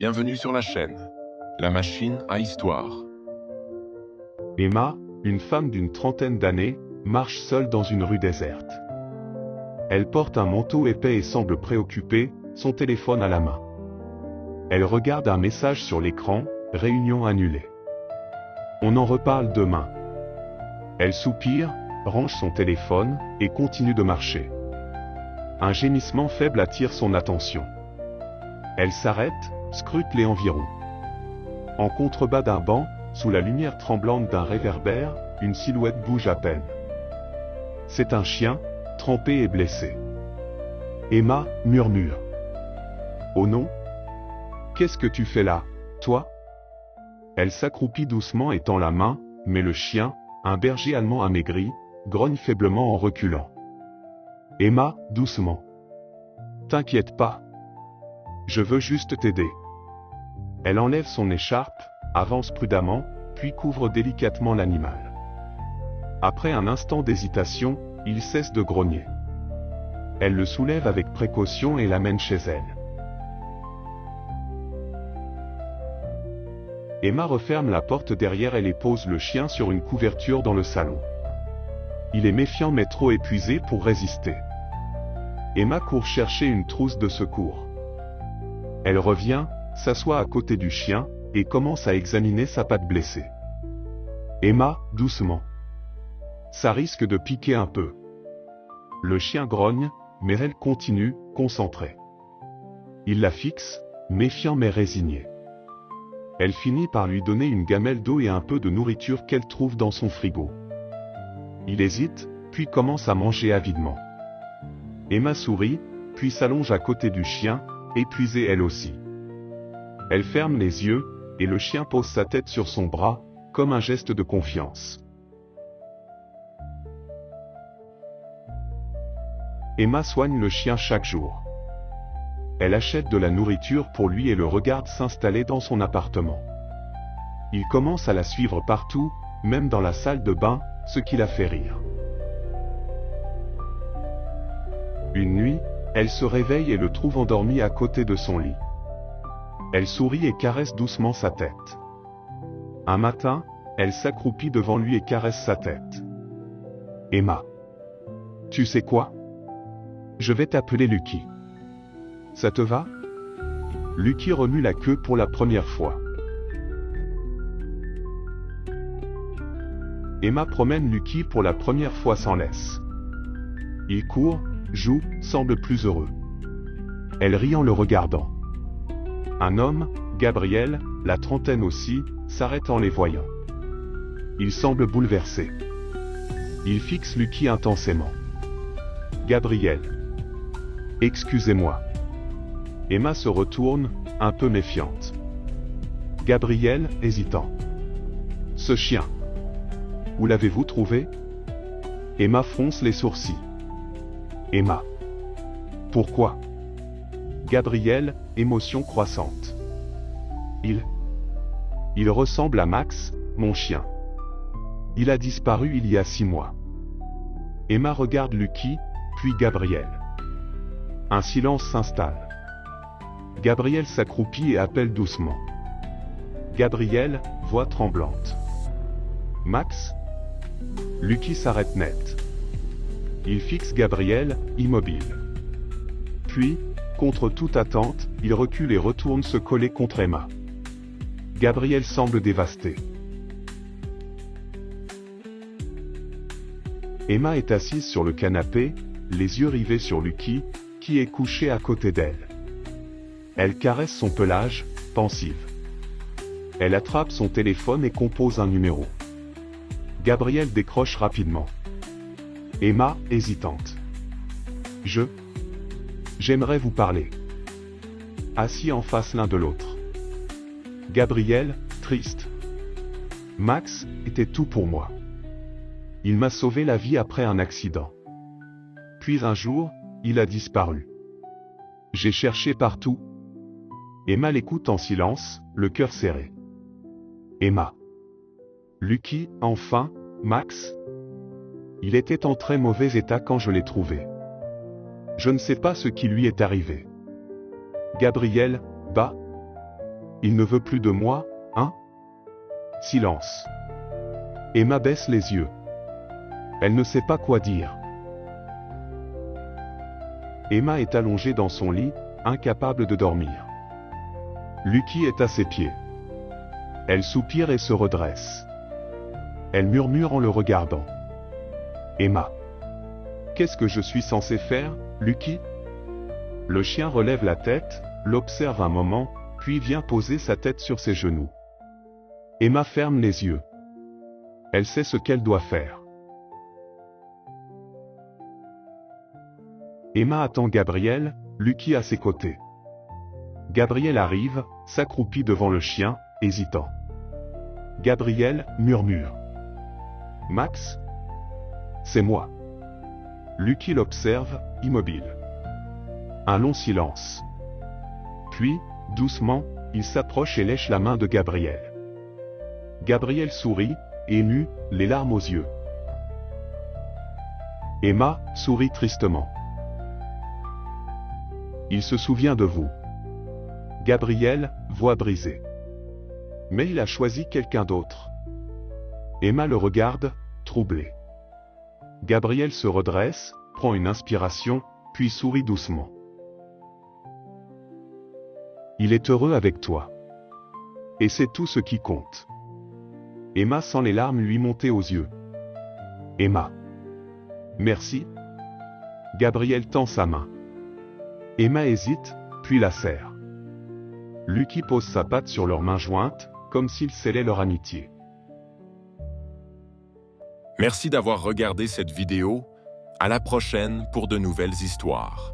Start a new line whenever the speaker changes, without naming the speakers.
Bienvenue sur la chaîne. La machine à histoire.
Emma, une femme d'une trentaine d'années, marche seule dans une rue déserte. Elle porte un manteau épais et semble préoccupée, son téléphone à la main. Elle regarde un message sur l'écran, « Réunion annulée. On en reparle demain ». Elle soupire, range son téléphone, et continue de marcher. Un gémissement faible attire son attention. Elle s'arrête, scrute les environs. En contrebas d'un banc, sous la lumière tremblante d'un réverbère, une silhouette bouge à peine. C'est un chien, trempé et blessé. Emma murmure. « Oh non ? Qu'est-ce que tu fais là, toi ?» Elle s'accroupit doucement et tend la main, mais le chien, un berger allemand amaigri, grogne faiblement en reculant. Emma, doucement. « T'inquiète pas. Je veux juste t'aider. » Elle enlève son écharpe, avance prudemment, puis couvre délicatement l'animal. Après un instant d'hésitation, il cesse de grogner. Elle le soulève avec précaution et l'amène chez elle. Emma referme la porte derrière elle et pose le chien sur une couverture dans le salon. Il est méfiant mais trop épuisé pour résister. Emma court chercher une trousse de secours. Elle revient, s'assoit à côté du chien, et commence à examiner sa patte blessée. Emma, doucement. Ça risque de piquer un peu. Le chien grogne, mais elle continue, concentrée. Il la fixe, méfiant mais résigné. Elle finit par lui donner une gamelle d'eau et un peu de nourriture qu'elle trouve dans son frigo. Il hésite, puis commence à manger avidement. Emma sourit, puis s'allonge à côté du chien, épuisée elle aussi. Elle ferme les yeux, et le chien pose sa tête sur son bras, comme un geste de confiance. Emma soigne le chien chaque jour. Elle achète de la nourriture pour lui et le regarde s'installer dans son appartement. Il commence à la suivre partout, même dans la salle de bain, ce qui la fait rire. Une nuit, elle se réveille et le trouve endormi à côté de son lit. Elle sourit et caresse doucement sa tête. Un matin, elle s'accroupit devant lui et caresse sa tête. « Emma. Tu sais quoi ? Je vais t'appeler Lucky. Ça te va ?» Lucky remue la queue pour la première fois. Emma promène Lucky pour la première fois sans laisse. Il court, joue, semble plus heureux. Elle rit en le regardant. Un homme, Gabriel, la trentaine aussi, s'arrête en les voyant. Il semble bouleversé. Il fixe Lucky intensément. « Gabriel. Excusez-moi. » Emma se retourne, un peu méfiante. Gabriel, hésitant. « Ce chien. Où l'avez-vous trouvé ?» Emma fronce les sourcils. Emma. Pourquoi ? Gabriel, émotion croissante. Il ressemble à Max, mon chien. Il a disparu il y a 6 mois. Emma regarde Lucky, puis Gabriel. Un silence s'installe. Gabriel s'accroupit et appelle doucement. Gabriel, voix tremblante. Max ? Lucky s'arrête net. Il fixe Gabriel, immobile. Puis, contre toute attente, il recule et retourne se coller contre Emma. Gabriel semble dévasté. Emma est assise sur le canapé, les yeux rivés sur Lucky, qui est couché à côté d'elle. Elle caresse son pelage, pensive. Elle attrape son téléphone et compose un numéro. Gabriel décroche rapidement. Emma, hésitante. J'aimerais vous parler. Assis en face l'un de l'autre. Gabriel, triste. Max était tout pour moi. Il m'a sauvé la vie après un accident. Puis un jour, il a disparu. J'ai cherché partout. Emma l'écoute en silence, le cœur serré. Emma. Lucky, enfin, Max. Il était en très mauvais état quand je l'ai trouvé. Je ne sais pas ce qui lui est arrivé. Gabriel, bah. Il ne veut plus de moi, hein? Silence. Emma baisse les yeux. Elle ne sait pas quoi dire. Emma est allongée dans son lit, incapable de dormir. Lucky est à ses pieds. Elle soupire et se redresse. Elle murmure en le regardant. Emma. Qu'est-ce que je suis censé faire, Lucky? Le chien relève la tête, l'observe un moment, puis vient poser sa tête sur ses genoux. Emma ferme les yeux. Elle sait ce qu'elle doit faire. Emma attend Gabriel, Lucky à ses côtés. Gabriel arrive, s'accroupit devant le chien, hésitant. Gabriel murmure. Max? C'est moi. Lucky l'observe, immobile. Un long silence. Puis, doucement, il s'approche et lèche la main de Gabriel. Gabriel sourit, ému, les larmes aux yeux. Emma sourit tristement. Il se souvient de vous. Gabriel, voix brisée. Mais il a choisi quelqu'un d'autre. Emma le regarde, troublée. Gabriel se redresse, prend une inspiration, puis sourit doucement. Il est heureux avec toi. Et c'est tout ce qui compte. Emma sent les larmes lui monter aux yeux. Emma. Merci. Gabriel tend sa main. Emma hésite, puis la serre. Lucky pose sa patte sur leurs mains jointes, comme s'ils scellaient leur amitié.
Merci d'avoir regardé cette vidéo. À la prochaine pour de nouvelles histoires.